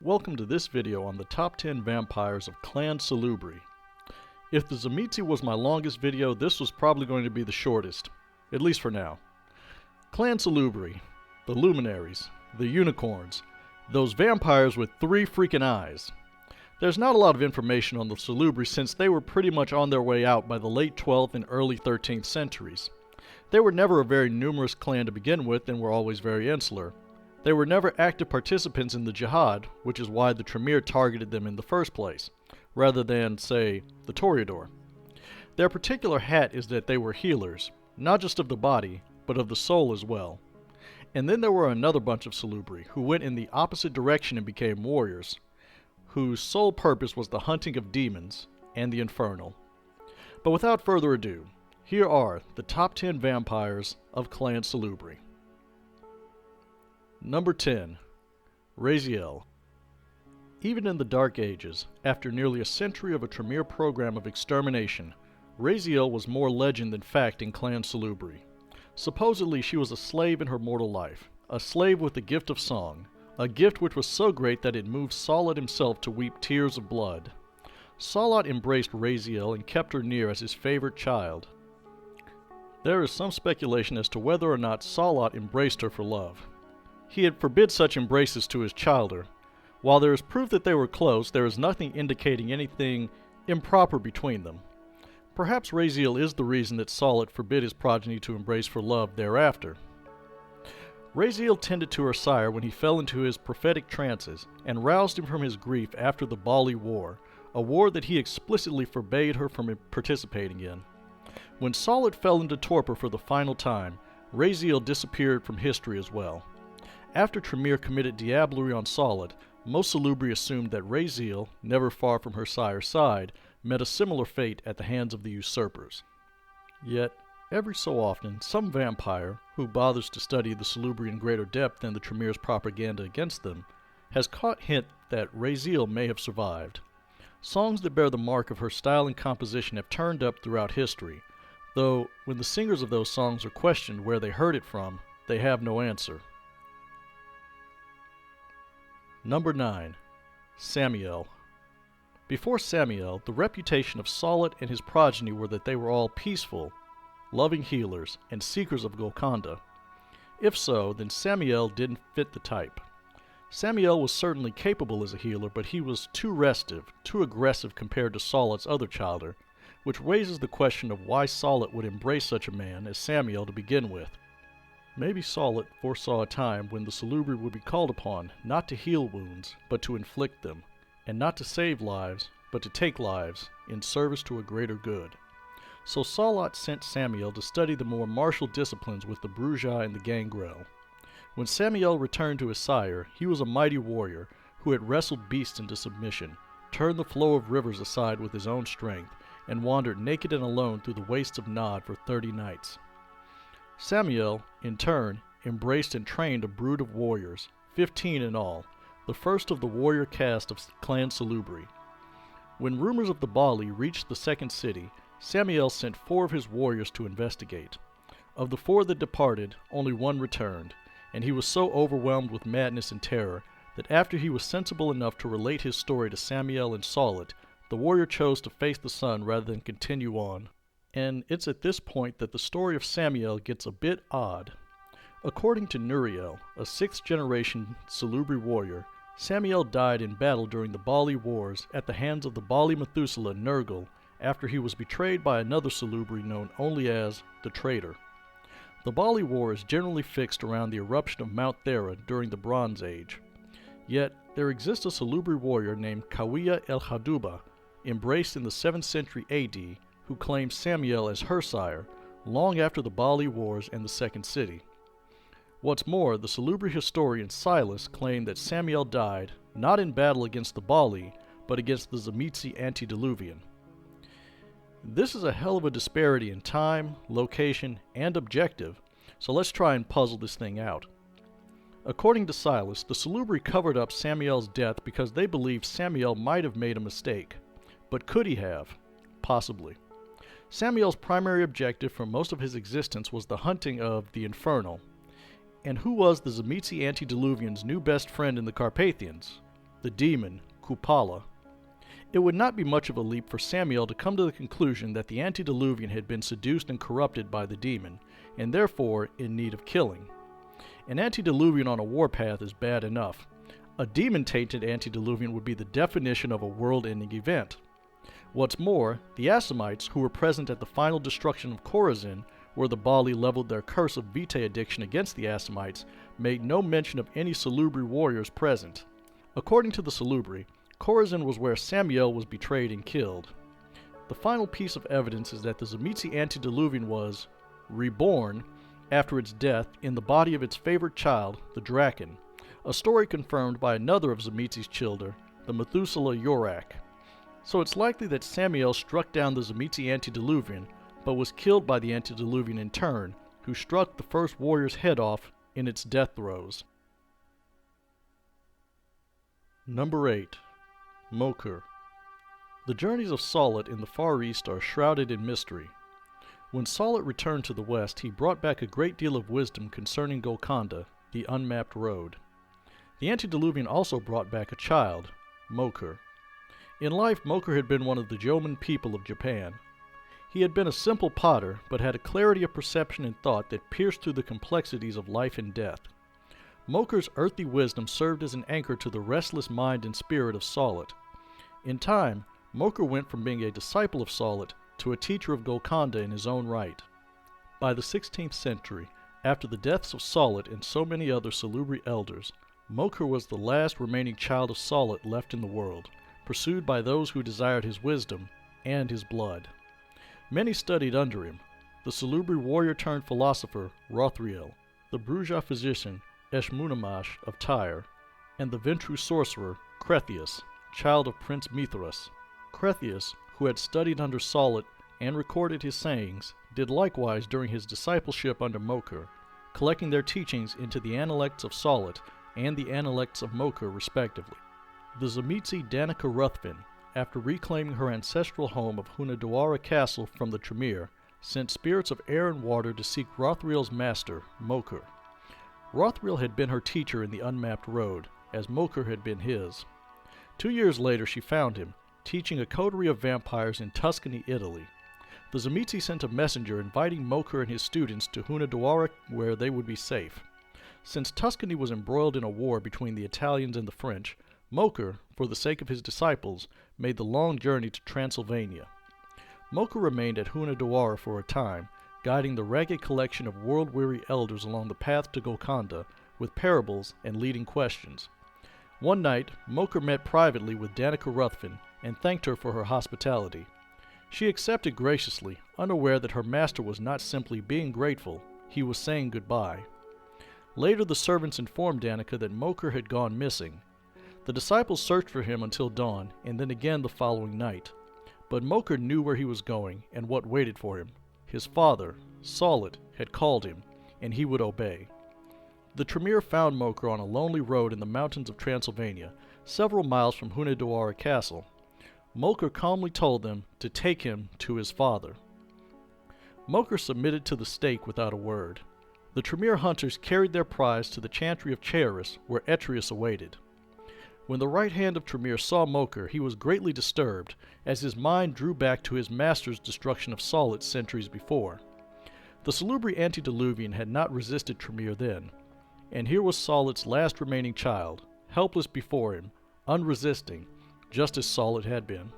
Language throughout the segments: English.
Welcome to this video on the top 10 vampires of Clan Salubri. If the Tzimisce was my longest video, this was probably going to be the shortest, at least for now. Clan Salubri, the luminaries, the unicorns, those vampires with 3 freaking eyes. There's not a lot of information on the Salubri since they were pretty much on their way out by the late 12th and early 13th centuries. They were never a very numerous clan to begin with and were always very insular. They were never active participants in the jihad, which is why the Tremere targeted them in the first place, rather than, say, the Toreador. Their particular hat is that they were healers, not just of the body, but of the soul as well. And then there were another bunch of Salubri who went in the opposite direction and became warriors, whose sole purpose was the hunting of demons and the infernal. But without further ado, here are the top 10 vampires of Clan Salubri. Number 10. Rayzeel. Even in the Dark Ages, after nearly a century of a Tremere program of extermination, Rayzeel was more legend than fact in Clan Salubri. Supposedly she was a slave in her mortal life, a slave with the gift of song, a gift which was so great that it moved Saulot himself to weep tears of blood. Saulot embraced Rayzeel and kept her near as his favorite child. There is some speculation as to whether or not Saulot embraced her for love. He had forbid such embraces to his childer. While there is proof that they were close, there is nothing indicating anything improper between them. Perhaps Rayzeel is the reason that Saulot forbid his progeny to embrace for love thereafter. Rayzeel tended to her sire when he fell into his prophetic trances, and roused him from his grief after the Bali War, a war that he explicitly forbade her from participating in. When Saulot fell into torpor for the final time, Rayzeel disappeared from history as well. After Tremere committed diablerie on Saulot, most Salubri assumed that Rayzeel, never far from her sire's side, met a similar fate at the hands of the usurpers. Yet, every so often, some vampire, who bothers to study the Salubri in greater depth than the Tremere's propaganda against them, has caught hint that Rayzeel may have survived. Songs that bear the mark of her style and composition have turned up throughout history, though when the singers of those songs are questioned where they heard it from, they have no answer. Number 9. Samiel. Before Samiel, the reputation of Saulot and his progeny were that they were all peaceful, loving healers, and seekers of Golconda. If so, then Samiel didn't fit the type. Samiel was certainly capable as a healer, but he was too restive, too aggressive compared to Saulot's other childer, which raises the question of why Saulot would embrace such a man as Samiel to begin with. Maybe Saulot foresaw a time when the Salubri would be called upon not to heal wounds, but to inflict them, and not to save lives, but to take lives, in service to a greater good. So Saulot sent Samiel to study the more martial disciplines with the Bruja and the Gangrel. When Samiel returned to his sire, he was a mighty warrior who had wrestled beasts into submission, turned the flow of rivers aside with his own strength, and wandered naked and alone through the wastes of Nod for 30 nights. Samiel, in turn, embraced and trained a brood of warriors, 15 in all, the first of the warrior caste of Clan Salubri. When rumors of the Bali reached the second city, Samiel sent 4 of his warriors to investigate. Of the 4 that departed, only 1 returned, and he was so overwhelmed with madness and terror that after he was sensible enough to relate his story to Samiel and Saulot, the warrior chose to face the sun rather than continue on. And it's at this point that the story of Samiel gets a bit odd. According to Nuriel, a 6th-generation Salubri warrior, Samiel died in battle during the Bali Wars at the hands of the Bali Methuselah Nergal after he was betrayed by another Salubri known only as the Traitor. The Bali War is generally fixed around the eruption of Mount Thera during the Bronze Age. Yet, there exists a Salubri warrior named Qawiyya el-Ghaduba, embraced in the 7th century AD, who claimed Samiel as her sire, long after the Bali Wars and the Second City. What's more, the Salubri historian Silas claimed that Samiel died not in battle against the Bali, but against the Tzimisce antediluvian. This is a hell of a disparity in time, location, and objective, so let's try and puzzle this thing out. According to Silas, the Salubri covered up Samiel's death because they believed Samiel might have made a mistake. But could he have? Possibly. Samiel's primary objective for most of his existence was the hunting of the infernal. And who was the Tzimisce antediluvians' new best friend in the Carpathians? The the demon, Kupala. It would not be much of a leap for Samiel to come to the conclusion that the antediluvian had been seduced and corrupted by the demon, and therefore in need of killing. An antediluvian on a warpath is bad enough. A demon-tainted antediluvian would be the definition of a world-ending event. What's more, the Assamites, who were present at the final destruction of Chorazin, where the Bali leveled their curse of vitae addiction against the Assamites, made no mention of any Salubri warriors present. According to the Salubri, Chorazin was where Samiel was betrayed and killed. The final piece of evidence is that the Tzimisce antediluvian was reborn after its death in the body of its favorite child, the Draken, a story confirmed by another of Tzimisce's children, the Methuselah Yorak. So it's likely that Samiel struck down the Tzimisce antediluvian, but was killed by the antediluvian in turn, who struck the first warrior's head off in its death throes. Number 8. Mokur. The journeys of Saulot in the Far East are shrouded in mystery. When Saulot returned to the west, he brought back a great deal of wisdom concerning Golconda, the unmapped road. The antediluvian also brought back a child, Mokur. In life, Mokur had been one of the Jomon people of Japan. He had been a simple potter, but had a clarity of perception and thought that pierced through the complexities of life and death. Mokur's earthly wisdom served as an anchor to the restless mind and spirit of Saulot. In time, Mokur went from being a disciple of Saulot to a teacher of Golconda in his own right. By the 16th century, after the deaths of Saulot and so many other Salubri elders, Mokur was the last remaining child of Saulot left in the world, pursued by those who desired his wisdom and his blood. Many studied under him: the Salubri warrior-turned-philosopher Rayzeel, the Bruja physician Eshmunamash of Tyre, and the Ventru sorcerer Cretheus, child of Prince Mithras. Cretheus, who had studied under Saulot and recorded his sayings, did likewise during his discipleship under Mokur, collecting their teachings into the Analects of Saulot and the Analects of Mokur respectively. The Tzimisce Danica Ruthven, after reclaiming her ancestral home of Hunadawara Castle from the Tremere, sent spirits of air and water to seek Rothriel's master, Mokur. Rothriel had been her teacher in the unmapped road, as Mokur had been his. 2 years later she found him, teaching a coterie of vampires in Tuscany, Italy. The Tzimisce sent a messenger inviting Mokur and his students to Hunadawara, where they would be safe. Since Tuscany was embroiled in a war between the Italians and the French, Mokur, for the sake of his disciples, made the long journey to Transylvania. Mokur remained at Hunadawara for a time, guiding the ragged collection of world-weary elders along the path to Golconda with parables and leading questions. One night, Mokur met privately with Danica Ruthven and thanked her for her hospitality. She accepted graciously, unaware that her master was not simply being grateful, he was saying goodbye. Later the servants informed Danica that Mokur had gone missing. The disciples searched for him until dawn, and then again the following night. But Mokur knew where he was going and what waited for him. His father, Saulot, had called him, and he would obey. The Tremere found Mokur on a lonely road in the mountains of Transylvania, several miles from Hunadawara Castle. Mokur calmly told them to take him to his father. Mokur submitted to the stake without a word. The Tremere hunters carried their prize to the chantry of Charis, where Etrius awaited. When the right hand of Tremere saw Mokur, he was greatly disturbed, as his mind drew back to his master's destruction of Saulot centuries before. The Salubri antediluvian had not resisted Tremere then, and here was Saulot's last remaining child, helpless before him, unresisting, just as Saulot had been.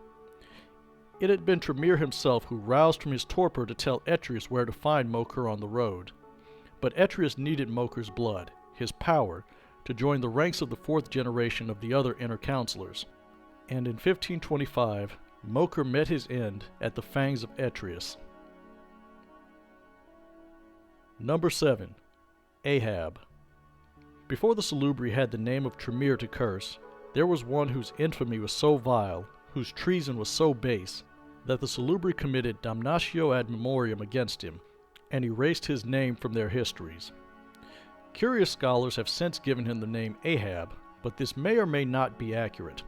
It had been Tremere himself who roused from his torpor to tell Etrius where to find Mokur on the road. But Etrius needed Mokur's blood, his power, to join the ranks of the fourth generation of the other inner counselors. And in 1525, Mokur met his end at the fangs of Etrius. Number 7. Ahab. Before the Salubri had the name of Tremere to curse, there was one whose infamy was so vile, whose treason was so base, that the Salubri committed damnatio ad memoriam against him, and erased his name from their histories. Curious scholars have since given him the name Ahab, but this may or may not be accurate.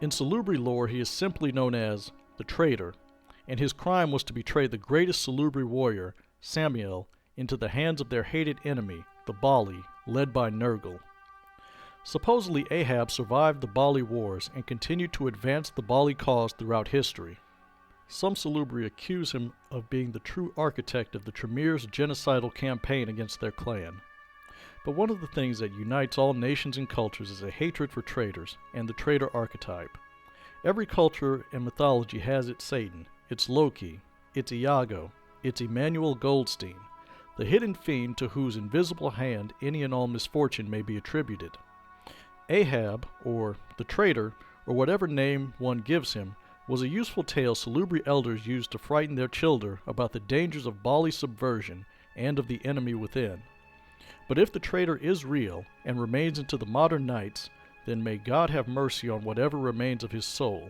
In Salubri lore he is simply known as the Traitor, and his crime was to betray the greatest Salubri warrior, Samiel, into the hands of their hated enemy, the Bali, led by Nergal. Supposedly Ahab survived the Bali Wars and continued to advance the Bali cause throughout history. Some Salubri accuse him of being the true architect of the Tremere's genocidal campaign against their clan. But one of the things that unites all nations and cultures is a hatred for traitors and the traitor archetype. Every culture and mythology has its Satan, its Loki, its Iago, its Emmanuel Goldstein, the hidden fiend to whose invisible hand any and all misfortune may be attributed. Ahab, or the traitor, or whatever name one gives him, was a useful tale Salubri elders used to frighten their children about the dangers of Bali subversion and of the enemy within. But if the traitor is real and remains into the modern nights, then may God have mercy on whatever remains of his soul,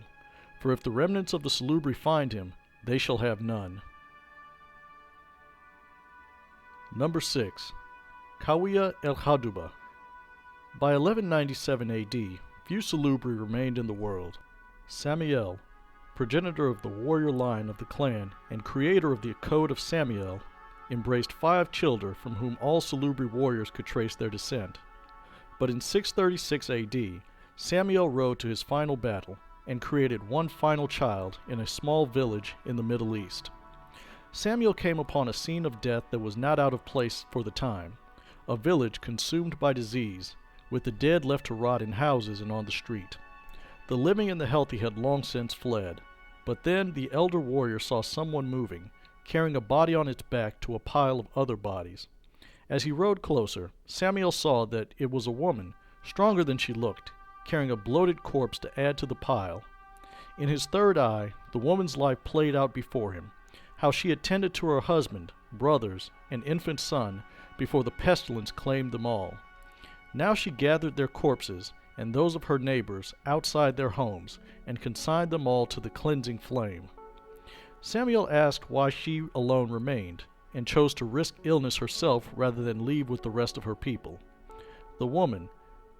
for if the remnants of the Salubri find him, they shall have none. Number 6. Qawiyya el-Ghaduba. By 1197 AD, few Salubri remained in the world. Samiel, progenitor of the warrior line of the clan and creator of the Code of Samiel, embraced 5 children from whom all Salubri warriors could trace their descent. But in 636 AD, Samiel rode to his final battle and created one final child in a small village in the Middle East. Samiel came upon a scene of death that was not out of place for the time, a village consumed by disease, with the dead left to rot in houses and on the street. The living and the healthy had long since fled, but then the elder warrior saw someone moving, carrying a body on its back to a pile of other bodies. As he rode closer, Samiel saw that it was a woman, stronger than she looked, carrying a bloated corpse to add to the pile. In his third eye, the woman's life played out before him, how she attended to her husband, brothers, and infant son before the pestilence claimed them all. Now she gathered their corpses and those of her neighbors outside their homes and consigned them all to the cleansing flame. Samiel asked why she alone remained, and chose to risk illness herself rather than leave with the rest of her people. The woman,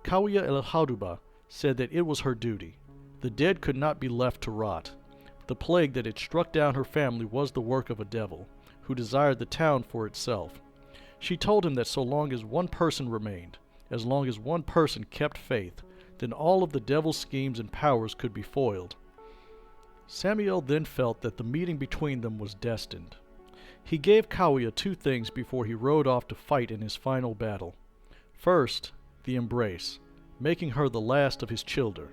Qawiyya el-Ghaduba, said that it was her duty. The dead could not be left to rot. The plague that had struck down her family was the work of a devil, who desired the town for itself. She told him that so long as one person remained, as long as one person kept faith, then all of the devil's schemes and powers could be foiled. Samiel then felt that the meeting between them was destined. He gave Qawiyya 2 things before he rode off to fight in his final battle. First, the embrace, making her the last of his children.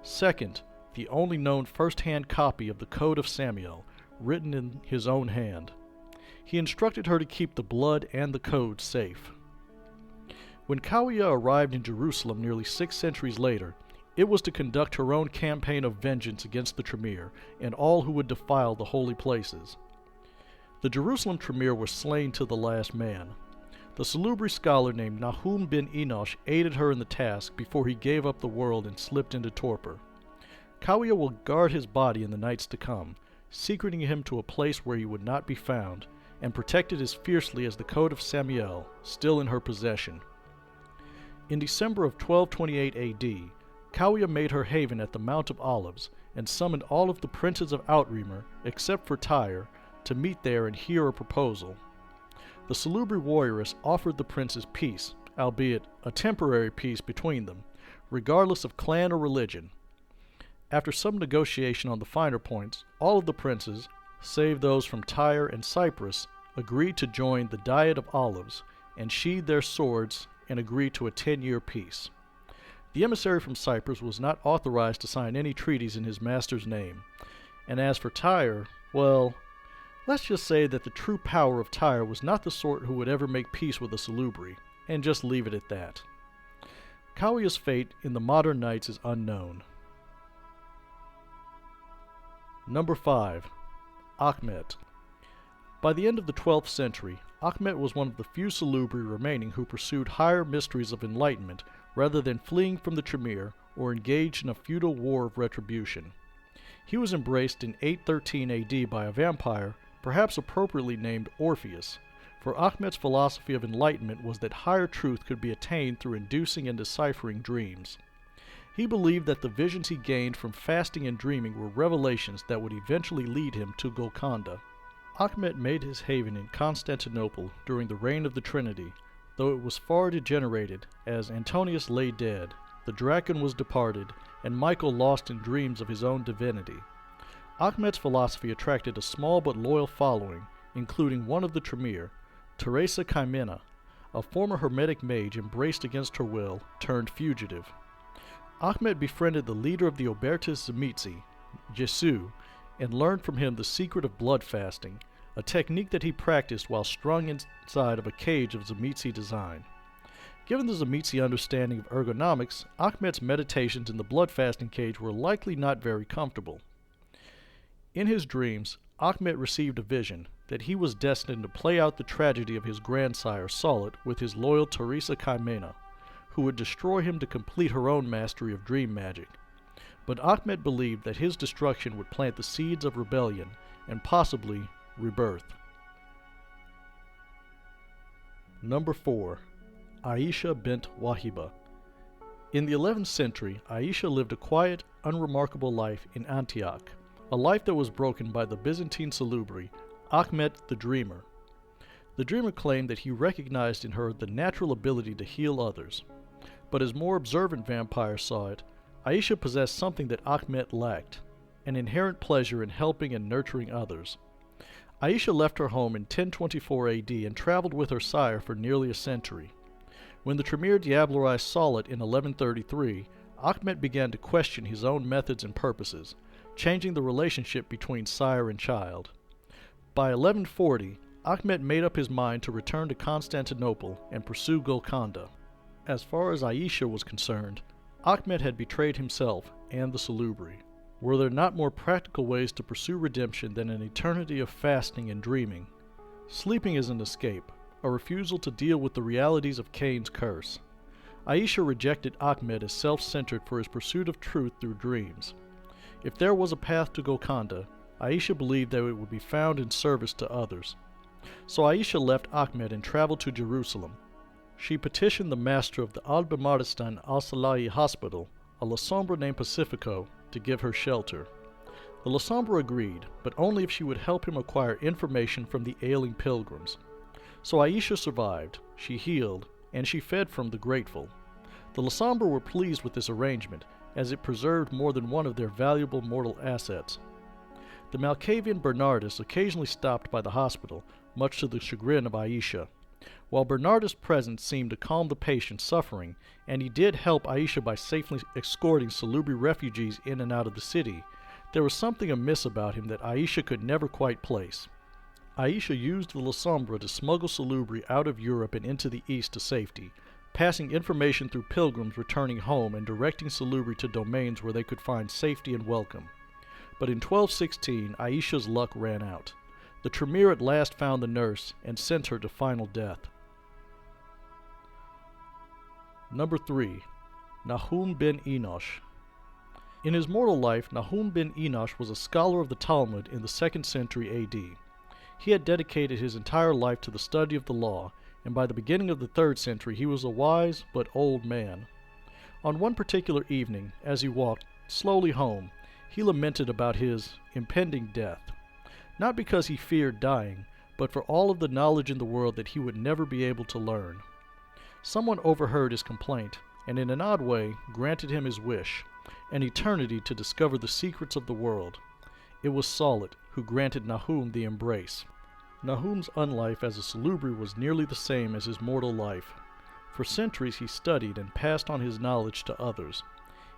Second, the only known first-hand copy of the Code of Samiel, written in his own hand. He instructed her to keep the blood and the code safe. When Qawiyya arrived in Jerusalem nearly 6 centuries later, it was to conduct her own campaign of vengeance against the Tremere and all who would defile the holy places. The Jerusalem Tremere were slain to the last man. The Salubri scholar named Nahum bin Enosh aided her in the task before he gave up the world and slipped into torpor. Qawiyya will guard his body in the nights to come, secreting him to a place where he would not be found, and protected as fiercely as the Code of Samiel, still in her possession. In December of 1228 AD, Qawiyya made her haven at the Mount of Olives and summoned all of the princes of Outremer, except for Tyre, to meet there and hear a proposal. The Salubri warrioress offered the princes peace, albeit a temporary peace between them, regardless of clan or religion. After some negotiation on the finer points, all of the princes, save those from Tyre and Cyprus, agreed to join the Diet of Olives and sheathe their swords and agree to a 10-year peace. The emissary from Cyprus was not authorized to sign any treaties in his master's name, and as for Tyre, well, let's just say that the true power of Tyre was not the sort who would ever make peace with the Salubri, and just leave it at that. Qawiyya's fate in the modern nights is unknown. Number 5. Achmet. By the end of the 12th century, Achmet was one of the few Salubri remaining who pursued higher mysteries of enlightenment rather than fleeing from the Tremere or engaged in a feudal war of retribution. He was embraced in 813 AD by a vampire, perhaps appropriately named Orpheus, for Achmet's philosophy of enlightenment was that higher truth could be attained through inducing and deciphering dreams. He believed that the visions he gained from fasting and dreaming were revelations that would eventually lead him to Golconda. Achmet made his haven in Constantinople during the reign of the Trinity, though it was far degenerated, as Antonius lay dead, the Draken was departed, and Michael lost in dreams of his own divinity. Achmet's philosophy attracted a small but loyal following, including one of the Tremere, Teresa Caine, a former Hermetic mage embraced against her will, turned fugitive. Achmet befriended the leader of the Obertus Tzimisce, Jesu, and learned from him the secret of blood fasting, a technique that he practiced while strung inside of a cage of Tzimisce design. Given the Tzimisce understanding of ergonomics, Achmet's meditations in the blood fasting cage were likely not very comfortable. In his dreams, Achmet received a vision that he was destined to play out the tragedy of his grandsire Saulot with his loyal Teresa Caine, who would destroy him to complete her own mastery of dream magic. But Achmet believed that his destruction would plant the seeds of rebellion and possibly rebirth. Number 4. Aisha bint Wahiba. In the 11th century, Aisha lived a quiet, unremarkable life in Antioch, a life that was broken by the Byzantine Salubri, Achmet the Dreamer. The dreamer claimed that he recognized in her the natural ability to heal others. But as more observant vampires saw it, Aisha possessed something that Achmet lacked, an inherent pleasure in helping and nurturing others. Aisha left her home in 1024 AD and traveled with her sire for nearly a century. When the Tremere diablerized Saulot in 1133, Achmet began to question his own methods and purposes, changing the relationship between sire and child. By 1140, Achmet made up his mind to return to Constantinople and pursue Golconda. As far as Aisha was concerned, Achmet had betrayed himself and the Salubri. Were there not more practical ways to pursue redemption than an eternity of fasting and dreaming? Sleeping is an escape, a refusal to deal with the realities of Caine's curse. Aisha rejected Achmet as self-centered for his pursuit of truth through dreams. If there was a path to Golconda, Aisha believed that it would be found in service to others. So Aisha left Achmet and traveled to Jerusalem. She petitioned the master of the Al-Bamaristan al-Salahi hospital, a La Sombra named Pacifico, to give her shelter. The La Sombra agreed, but only if she would help him acquire information from the ailing pilgrims. So Aisha survived, she healed, and she fed from the grateful. The La Sombra were pleased with this arrangement, as it preserved more than one of their valuable mortal assets. The Malkavian Bernardus occasionally stopped by the hospital, much to the chagrin of Aisha. While Bernardus' presence seemed to calm the patient's suffering, and he did help Aisha by safely escorting Salubri refugees in and out of the city, there was something amiss about him that Aisha could never quite place. Aisha used the La Sombra to smuggle Salubri out of Europe and into the East to safety, passing information through pilgrims returning home and directing Salubri to domains where they could find safety and welcome. But in 1216, Aisha's luck ran out. The Tremere at last found the nurse and sent her to final death. Number 3. Nahum bin Enosh. In his mortal life, Nahum bin Enosh was a scholar of the Talmud in the 2nd century AD. He had dedicated his entire life to the study of the law, and by the beginning of the 3rd century he was a wise but old man. On one particular evening, as he walked slowly home, he lamented about his impending death, not because he feared dying, but for all of the knowledge in the world that he would never be able to learn. Someone overheard his complaint, and in an odd way granted him his wish, an eternity to discover the secrets of the world. It was Saulot who granted Nahum the embrace. Nahum's unlife as a Salubri was nearly the same as his mortal life. For centuries he studied and passed on his knowledge to others.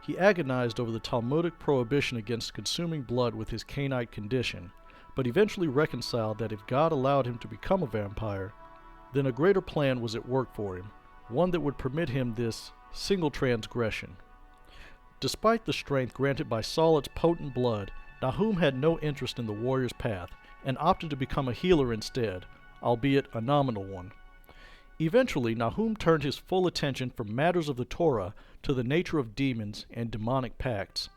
He agonized over the Talmudic prohibition against consuming blood with his Cainite condition, but eventually reconciled that if God allowed him to become a vampire, then a greater plan was at work for him, one that would permit him this single transgression. Despite the strength granted by Saulot's potent blood, Nahum had no interest in the warrior's path, and opted to become a healer instead, albeit a nominal one. Eventually, Nahum turned his full attention from matters of the Torah to the nature of demons and demonic pacts.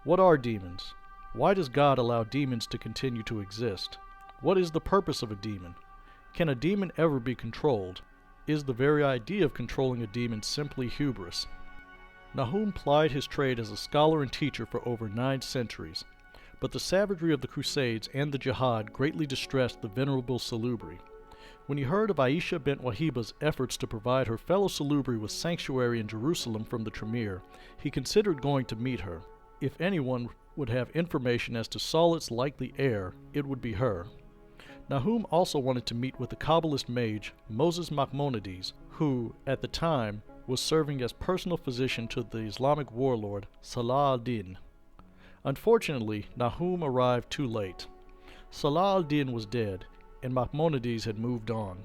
What are demons? Why does God allow demons to continue to exist? What is the purpose of a demon? Can a demon ever be controlled? Is the very idea of controlling a demon simply hubris? Nahum plied his trade as a scholar and teacher for over 9 centuries, but the savagery of the Crusades and the Jihad greatly distressed the venerable Salubri. When he heard of Aisha bint Wahiba's efforts to provide her fellow Salubri with sanctuary in Jerusalem from the Tremere, he considered going to meet her. If anyone would have information as to Saulot's likely heir, it would be her. Nahum also wanted to meet with the Kabbalist mage Moses Maimonides, who, at the time, was serving as personal physician to the Islamic warlord Salah al-Din. Unfortunately, Nahum arrived too late. Salah al-Din was dead, and Maimonides had moved on.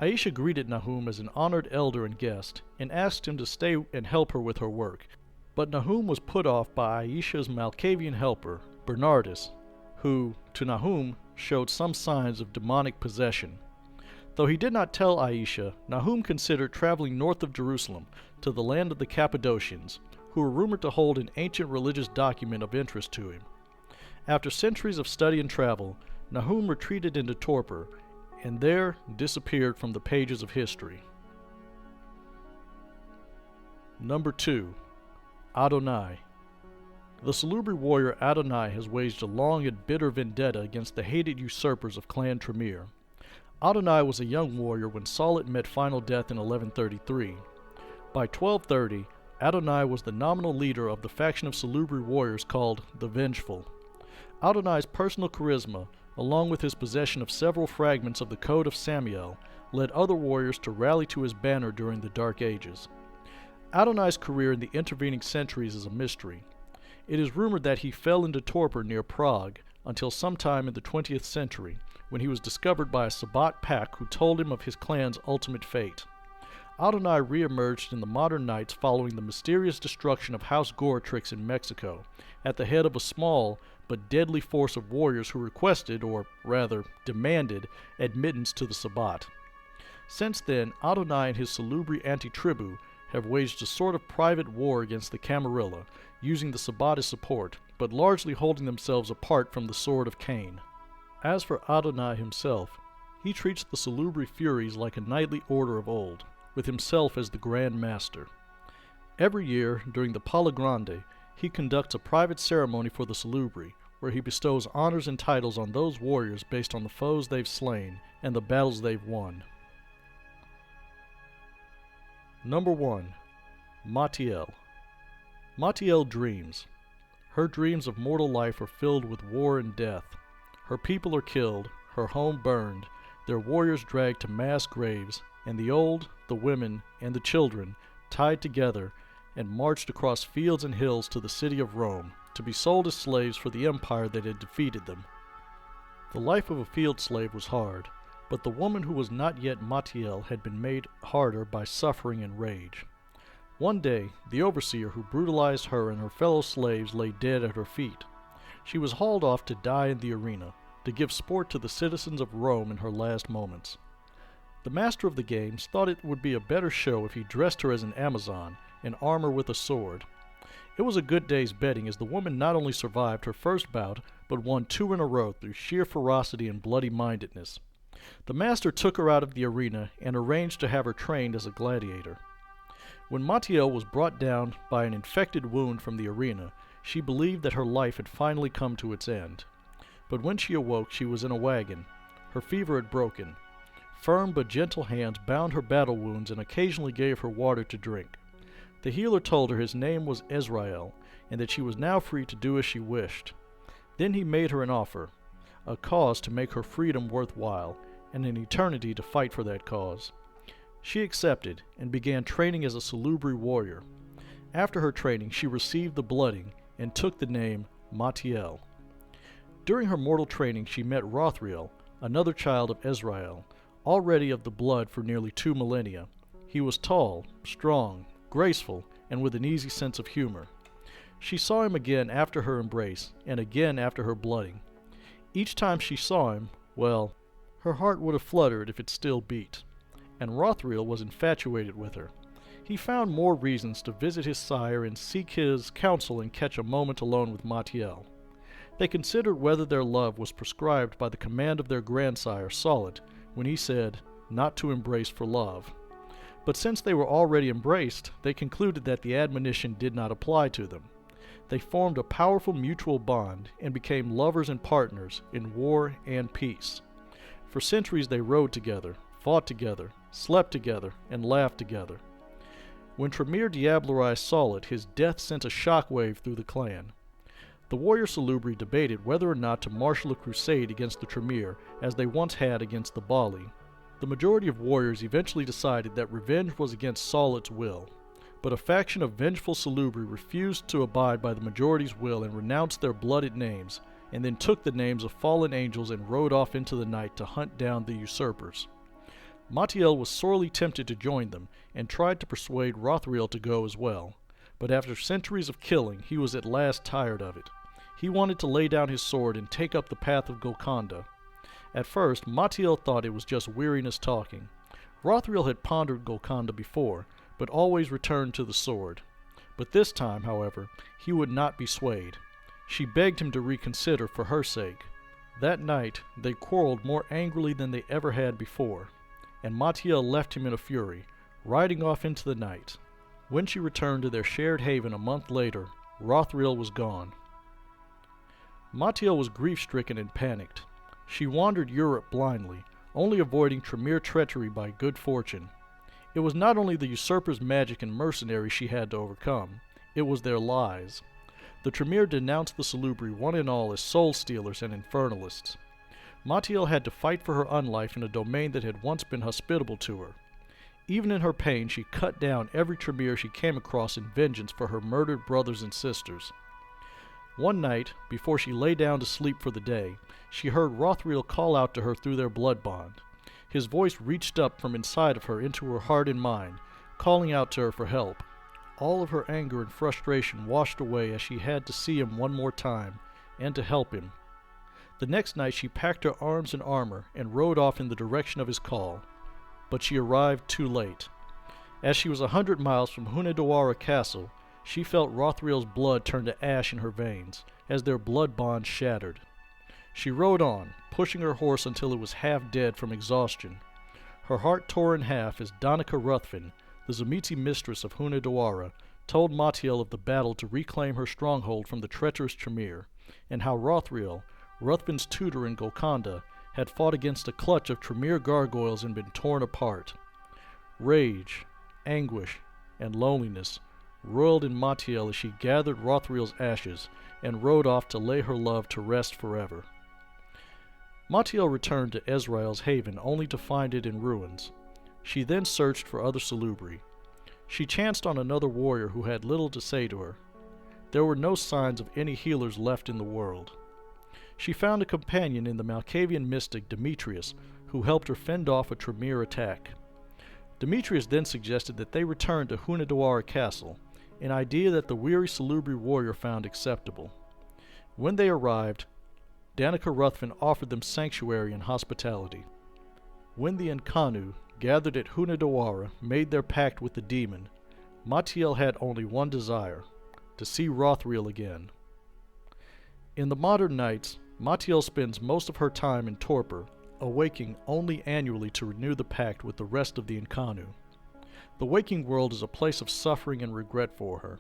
Aisha greeted Nahum as an honored elder and guest, and asked him to stay and help her with her work, but Nahum was put off by Aisha's Malkavian helper, Bernardus, who, to Nahum, showed some signs of demonic possession. Though he did not tell Aisha, Nahum considered traveling north of Jerusalem to the land of the Cappadocians, who were rumored to hold an ancient religious document of interest to him. After centuries of study and travel, Nahum retreated into torpor, and there disappeared from the pages of history. Number 2. Adonai. The Salubri warrior Adonai has waged a long and bitter vendetta against the hated usurpers of Clan Tremere. Adonai was a young warrior when Saulot met final death in 1133. By 1230, Adonai was the nominal leader of the faction of Salubri warriors called the Vengeful. Adonai's personal charisma, along with his possession of several fragments of the Code of Samiel, led other warriors to rally to his banner during the Dark Ages. Adonai's career in the intervening centuries is a mystery. It is rumored that he fell into torpor near Prague until sometime in the 20th century, when he was discovered by a Sabbat pack who told him of his clan's ultimate fate. Adonai re-emerged in the modern nights following the mysterious destruction of House Goratrix in Mexico, at the head of a small but deadly force of warriors who requested, or rather demanded, admittance to the Sabbat. Since then, Adonai and his Salubri anti-tribu have waged a sort of private war against the Camarilla, using the Sabbat as support, but largely holding themselves apart from the sword of Caine. As for Adonai himself, he treats the Salubri Furies like a knightly order of old, with himself as the Grand Master. Every year, during the Pala Grande, he conducts a private ceremony for the Salubri, where he bestows honors and titles on those warriors based on the foes they've slain and the battles they've won. Number 1. Mahtiel. Mahtiel dreams. Her dreams of mortal life are filled with war and death. Her people are killed, her home burned, their warriors dragged to mass graves, and the old, the women, and the children tied together and marched across fields and hills to the city of Rome, to be sold as slaves for the empire that had defeated them. The life of a field slave was hard, but the woman who was not yet Mahtiel had been made harder by suffering and rage. One day, the overseer who brutalized her and her fellow slaves lay dead at her feet. She was hauled off to die in the arena, to give sport to the citizens of Rome in her last moments. The master of the games thought it would be a better show if he dressed her as an Amazon, in armor with a sword. It was a good day's betting, as the woman not only survived her first bout, but won 2 in a row through sheer ferocity and bloody-mindedness. The master took her out of the arena and arranged to have her trained as a gladiator. When Mahtiel was brought down by an infected wound from the arena, she believed that her life had finally come to its end. But when she awoke, she was in a wagon. Her fever had broken. Firm but gentle hands bound her battle wounds and occasionally gave her water to drink. The healer told her his name was Israel, and that she was now free to do as she wished. Then he made her an offer, a cause to make her freedom worthwhile, and an eternity to fight for that cause. She accepted, and began training as a Salubri warrior. After her training, she received the blooding, and took the name Mahtiel. During her mortal training, she met Rayzeel, another child of Israel, already of the blood for nearly 2 millennia. He was tall, strong, graceful, and with an easy sense of humor. She saw him again after her embrace, and again after her blooding. Each time she saw him, well, her heart would have fluttered if it still beat. And Rayzeel was infatuated with her. He found more reasons to visit his sire and seek his counsel and catch a moment alone with Mahtiel. They considered whether their love was prescribed by the command of their grandsire, Saulot, when he said, not to embrace for love. But since they were already embraced, they concluded that the admonition did not apply to them. They formed a powerful mutual bond and became lovers and partners in war and peace. For centuries they rode together, fought together, slept together, and laughed together. When Tremere diablerized Saulot, his death sent a shockwave through the clan. The warrior Salubri debated whether or not to marshal a crusade against the Tremere, as they once had against the Bali. The majority of warriors eventually decided that revenge was against Saulot's will, but a faction of vengeful Salubri refused to abide by the majority's will and renounced their blooded names, and then took the names of fallen angels and rode off into the night to hunt down the usurpers. Mahtiel was sorely tempted to join them, and tried to persuade Rayzeel to go as well, but after centuries of killing, he was at last tired of it. He wanted to lay down his sword and take up the path of Golconda. At first, Mahtiel thought it was just weariness talking. Rayzeel had pondered Golconda before, but always returned to the sword. But this time, however, he would not be swayed. She begged him to reconsider for her sake. That night, they quarreled more angrily than they ever had before, and Mahtiel left him in a fury, riding off into the night. When she returned to their shared haven a month later, Rayzeel was gone. Mahtiel was grief-stricken and panicked. She wandered Europe blindly, only avoiding Tremere treachery by good fortune. It was not only the usurpers' magic and mercenaries she had to overcome, it was their lies. The Tremere denounced the Salubri one and all as soul-stealers and infernalists. Mahtiel had to fight for her unlife in a domain that had once been hospitable to her. Even in her pain, she cut down every Tremere she came across in vengeance for her murdered brothers and sisters. One night, before she lay down to sleep for the day, she heard Rayzeel call out to her through their blood bond. His voice reached up from inside of her into her heart and mind, calling out to her for help. All of her anger and frustration washed away as she had to see him one more time, and to help him. The next night she packed her arms and armor and rode off in the direction of his call. But she arrived too late. As she was 100 miles from Hunedawara Castle, she felt Rayzeel's blood turn to ash in her veins, as their blood bond shattered. She rode on, pushing her horse until it was half dead from exhaustion. Her heart tore in half as Danica Ruthven, the Tzimisce mistress of Hunedawara, told Mahtiel of the battle to reclaim her stronghold from the treacherous Tremere, and how Rayzeel, Ruthven's tutor in Golconda, had fought against a clutch of Tremere gargoyles and been torn apart. Rage, anguish, and loneliness roiled in Mahtiel as she gathered Rayzeel's ashes and rode off to lay her love to rest forever. Mahtiel returned to Ezrael's haven only to find it in ruins. She then searched for other Salubri. She chanced on another warrior who had little to say to her. There were no signs of any healers left in the world. She found a companion in the Malkavian mystic Demetrius, who helped her fend off a Tremere attack. Demetrius then suggested that they return to Hunedawara Castle, an idea that the weary Salubri warrior found acceptable. When they arrived, Danica Ruthven offered them sanctuary and hospitality. When the Nkanu, gathered at Hunedawara, made their pact with the demon, Mahtiel had only one desire: to see Rayzeel again. In the modern nights, Mahtiel spends most of her time in torpor, awaking only annually to renew the pact with the rest of the Nkanu. The waking world is a place of suffering and regret for her.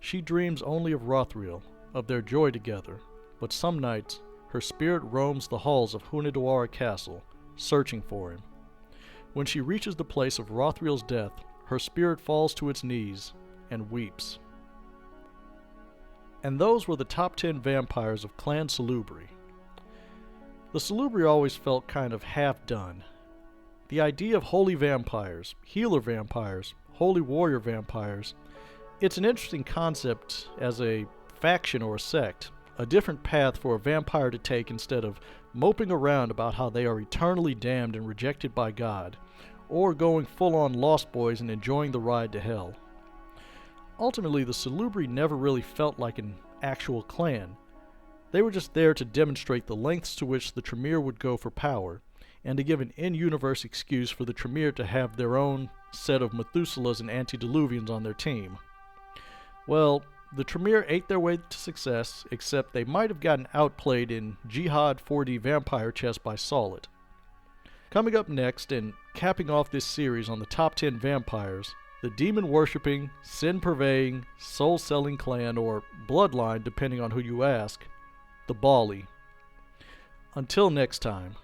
She dreams only of Rayzeel, of their joy together, but some nights her spirit roams the halls of Hunedawara Castle, searching for him. When she reaches the place of Rayzeel's death, her spirit falls to its knees and weeps. And those were the top 10 vampires of Clan Salubri. The Salubri always felt kind of half-done. The idea of holy vampires, healer vampires, holy warrior vampires, it's an interesting concept as a faction or a sect, a different path for a vampire to take instead of moping around about how they are eternally damned and rejected by God, or going full-on Lost Boys and enjoying the ride to hell. Ultimately, the Salubri never really felt like an actual clan. They were just there to demonstrate the lengths to which the Tremere would go for power, and to give an in-universe excuse for the Tremere to have their own set of Methuselahs and antediluvians on their team. Well, the Tremere ate their way to success, except they might have gotten outplayed in Jihad 4D Vampire Chess by Saulot. Coming up next, and capping off this series on the top 10 vampires, the demon-worshipping, sin-purveying, soul-selling clan, or bloodline depending on who you ask, the Bali. Until next time.